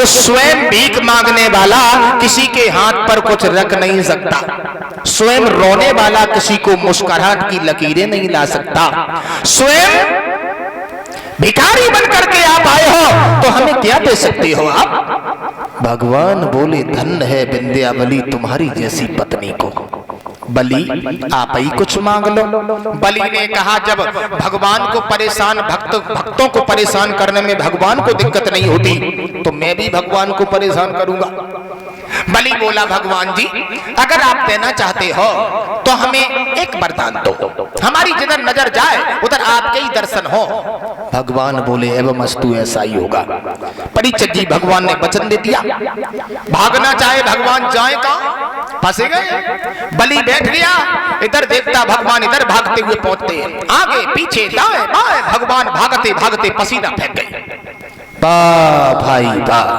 जो स्वयं भीख मांगने वाला किसी के हाथ पर कुछ रख नहीं सकता, स्वयं रोने वाला किसी को मुस्कुराहट की लकीरें नहीं ला सकता, स्वयं भिखारी बन करके आप आए हो तो हमें क्या दे सकते हो आप? भगवान बोले धन्य है विंध्यावली तुम्हारी जैसी पत्नी को। बलि आप ही कुछ मांग लो। बलि ने कहा जब भगवान को परेशान भक्तों को परेशान करने में भगवान को दिक्कत नहीं होती तो मैं भी भगवान को परेशान करूंगा। बलि बोला भगवान जी अगर आप देना चाहते हो तो हमें एक वरदान दो, हमारी जिधर नजर जाए उधर आपके ही दर्शन हो। भगवान बोले एवं अस्तु ऐसा ही होगा। परीक्षित जी भगवान ने वचन दे दिया, भागना चाहे भगवान जाए कहां, फंसे गए। बलि बैठ गया, इधर देखता भगवान इधर भागते हुए पहुंचते, आगे पीछे दाएं बाएं भगवान भागते भागते पसीना फेंक गए। वाह भाई वाह।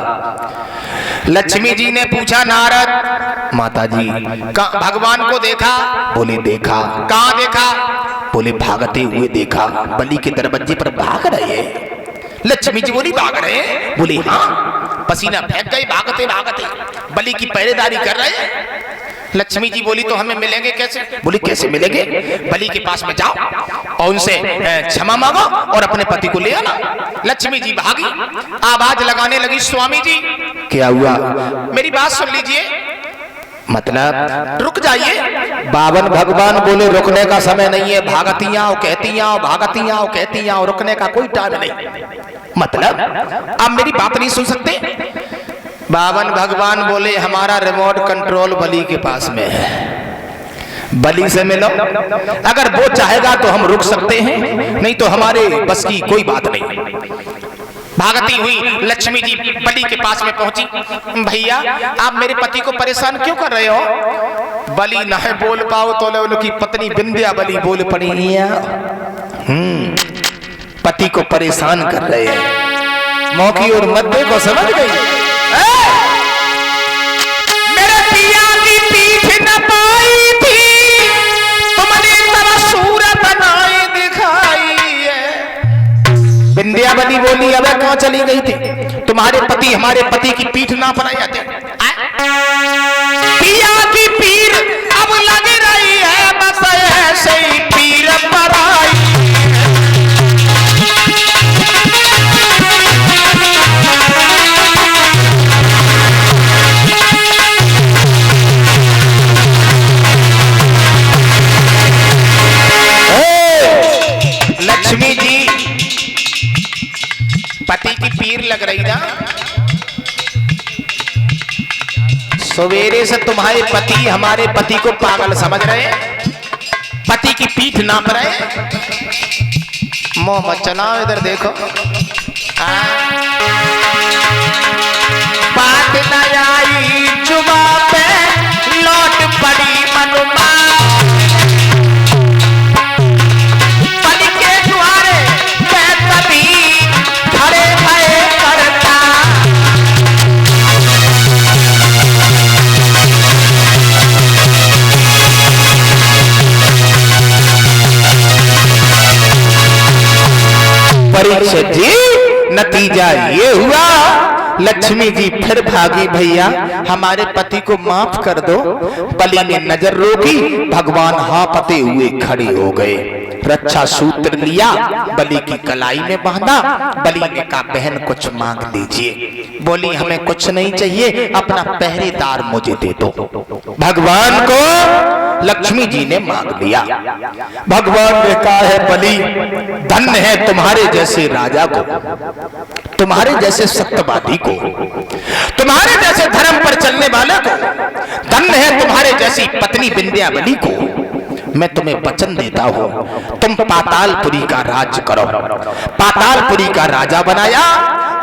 लक्ष्मी जी ने पूछा नारद माता जी भगवान को देखा? बोले देखा। कहां देखा? बोले भागते हुए देखा। बलि के दरवाजे पर भाग रहे हैं। लक्ष्मी जी बोली भाग रहे हैं? बोले हाँ, पसीना फेंक गए भागते भागते, बलि की पहरेदारी कर रहे हैं। लक्ष्मी जी बोली तो हमें मिलेंगे कैसे? बोली कैसे मिलेंगे? बलि के पास में जाओ और उनसे क्षमा मांगो और अपने पति को ले आना। लक्ष्मी जी भागी, आवाज लगाने लगी स्वामी जी क्या हुआ? मेरी बात सुन लीजिए। मतलब रुक जाइए। बावन भगवान बोले रुकने का समय नहीं है, भागती आओ कहती आओ, भागती आओ कहती आओ, रुकने का कोई टाइम नहीं। मतलब आप मेरी बात नहीं सुन सकते? बावन भगवान बोले हमारा रिमोट कंट्रोल बलि के पास में है, बलि से मिलो, अगर वो चाहेगा तो हम रुक सकते हैं, नहीं तो हमारे बस की कोई बात नहीं। भागती हुई लक्ष्मी जी बलि के पास में पहुंची। भैया आप मेरे पति को परेशान क्यों कर रहे हो? बलि ना बोल पाओ तो उनकी पत्नी विंध्यावली बोल पड़ी, पति को परेशान कर रहे हैं। मौकी और मद्दे को समझ गई। मेरे पिया की पीठ न पाई थी, तुमने तेरा सूरत बनाए दिखाई है। विंध्यावली बोली अबे कहां चली गई थी? तुम्हारे पति हमारे पति की पीठ ना बनाई जाते। पिया की पीर अब लग रही है, बस ऐसे ही पीर पराई। लक्ष्मी जी पति की पीर लग रही ना, सवेरे से तुम्हारे पति हमारे पति को पागल समझ रहे, पति की पीठ नाप रहे। मोह मत चलाओ, इधर देखो। बात न आई जुबा पे लौट पड़ी मनुमा, बलि के द्वारे मैं कभी खड़े भये करता। परीक्षित जी नतीजा ये हुआ, लक्ष्मी जी फिर भागी, भैया हमारे पति को माफ कर दो। बलि ने नजर रोकी, भगवान हांफते हुए खड़े हो गए, रक्षा सूत्र लिया, बलि की कलाई में बांधा। बलि ने कहा बहन कुछ मांग लीजिए। बोली हमें कुछ नहीं चाहिए, अपना पहरेदार मुझे दे दो। भगवान को लक्ष्मी जी ने मांग लिया। भगवान ने कहा है बलि धन्य है तुम्हारे जैसे राजा को, तुम्हारे जैसे सत्यवादी को, तुम्हारे जैसे धर्म पर चलने वाले को, धन्य है तुम्हारे जैसी पत्नी विंध्यावली को। मैं तुम्हें वचन देता हूं तुम पातालपुरी का राज करो। पातालपुरी का राजा बनाया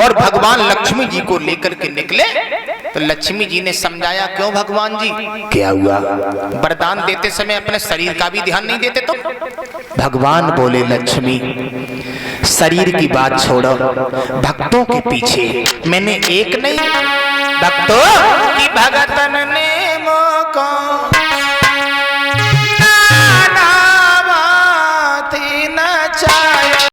और भगवान लक्ष्मी जी को लेकर के निकले। तो लक्ष्मी जी ने समझाया क्यों भगवान जी क्या हुआ? वरदान देते समय अपने शरीर का भी ध्यान नहीं देते तुम? भगवान बोले लक्ष्मी शरीर की बात छोड़ो, भक्तों के पीछे मैंने एक नहीं भक्तों की भगतन ने मोको